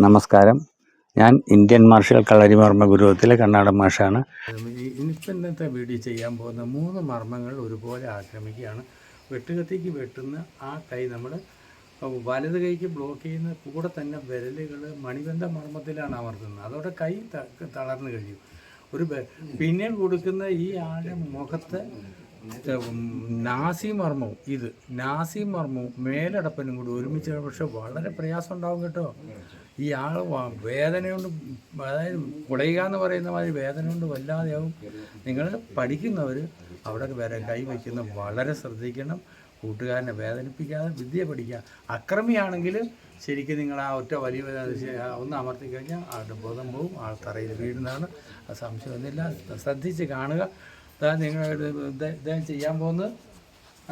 നമസ്കാരം. ഞാൻ Indian marshal കളരിമർമ്മ ഗുരുവത്തിലെ Karnataka മാഷാണ്. ഇന്നത്തെ വീഡിയോ ചെയ്യാൻ പോകുന്ന 3 മർമ്മങ്ങൾ ഒരുപോലെ ആക്രമിക്കുകയാണ്. വെട്ടുകത്തിക്ക് വെട്ടുന്ന ആ കൈ നമ്മൾ വലത് കൈക്ക് ബ്ലോക്ക് ചെയ്യുന്ന കൂടെ തന്നെ വിരലുകൾ മണിബന്ധ മർമ്മത്തിലാണ് അമർത്തുന്നത്. അതോടെ കൈ തളർന്നു കഴിയും. പിന്നെ കൊടുക്കുന്ന ഈ ആളുടെ മുഖത്ത് നാസി മർമ്മവും മേലടപ്പനും കൂടി ഒരുമിച്ച്, പക്ഷെ വളരെ പ്രയാസം ഉണ്ടാവും കേട്ടോ. ഈ ആൾ വേദന കൊണ്ട്, അതായത് കുടയുക എന്ന് പറയുന്ന മാതിരി വേദന കൊണ്ട് വല്ലാതെയാവും. നിങ്ങൾ പഠിക്കുന്നവർ അവിടെ വരെ കൈ വയ്ക്കുന്ന വളരെ ശ്രദ്ധിക്കണം. കൂട്ടുകാരനെ വേദനിപ്പിക്കാതെ വിദ്യ പഠിക്കുക. അക്രമിയാണെങ്കിൽ ശരിക്കും നിങ്ങൾ ആ ഒറ്റ വലിയ ഒന്ന് അമർത്തി കഴിഞ്ഞാൽ ആളുടെ ബോധം പോവും, ആൾ തറയിൽ വീഴുന്നതാണ്. അത് സംശയമൊന്നുമില്ല. ശ്രദ്ധിച്ച് കാണുക. നിങ്ങൾ ഇദ്ദേഹം ചെയ്യാൻ പോകുന്നത്,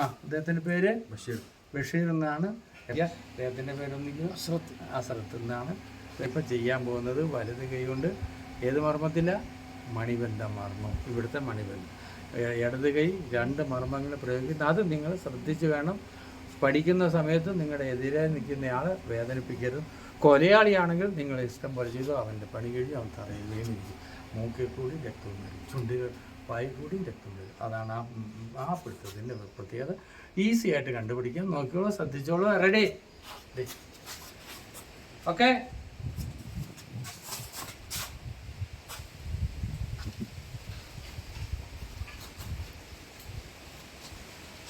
അദ്ദേഹത്തിൻ്റെ പേര് ബഷീർ എന്നാണ്. അദ്ദേഹത്തിൻ്റെ പേരൊന്നിക്കും അസ്രത്ത് എന്നാണ്. ഇപ്പം ചെയ്യാൻ പോകുന്നത് വലത് കൈ കൊണ്ട് ഏത് മർമ്മത്തില്ല, മണിബന്ധ മർമ്മം, ഇവിടുത്തെ മണിബന്ധം. ഇടത് കൈ 2 മർമ്മങ്ങൾ പ്രയോഗിക്കുന്നത്. അത് നിങ്ങൾ ശ്രദ്ധിച്ച് വേണം. പഠിക്കുന്ന സമയത്ത് നിങ്ങളുടെ എതിരെ നിൽക്കുന്നയാളെ വേദനിപ്പിക്കരുത്. കൊലയാളിയാണെങ്കിൽ നിങ്ങൾ ഇഷ്ടം പോലെ ചെയ്തു, അവൻ്റെ പണി കഴിയും, അവൻ തറയിൽ വീണിരിക്കും. മൂക്കിൽ കൂടി രക്തം വരും, ചുണ്ടുകൾ വായി കൂടി രക്തം വരും. അതാണ് ആ പിടുത്തത്തിൻ്റെ പ്രത്യേകത. ഈസി ആയിട്ട് കണ്ടുപിടിക്കാം. നോക്കിയോളൂ, ശ്രദ്ധിച്ചോളൂ. റെഡി? ഓക്കെ.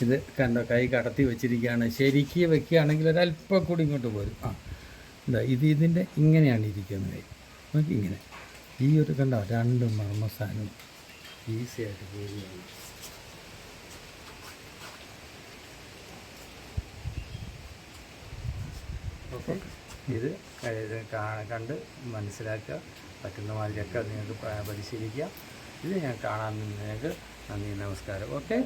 ഇത് കണ്ടോ, കൈ കടത്തി വെച്ചിരിക്കുകയാണ്. ശരിക്ക് വെക്കുകയാണെങ്കിൽ ഒരല്പം കൂടി ഇങ്ങോട്ട് പോരും. എന്താ ഇതിൻ്റെ ഇങ്ങനെയാണ് ഇരിക്കുന്നത്. നോക്കി ഇങ്ങനെ ഈ ഒരു കണ്ടോ 2 മർമ്മസ്ഥാനം ഈസി ആയിട്ട് പോവുകയാണ്. ഓക്കെ. ഇത് കണ്ട് മനസ്സിലാക്കുക. പറ്റുന്ന മാതിരിയൊക്കെ നിങ്ങൾക്ക് പരിശീലിക്കുക. ഇത് ഞാൻ കാണാൻ നിങ്ങൾക്ക് നന്ദി, നമസ്കാരം. ഓക്കെ.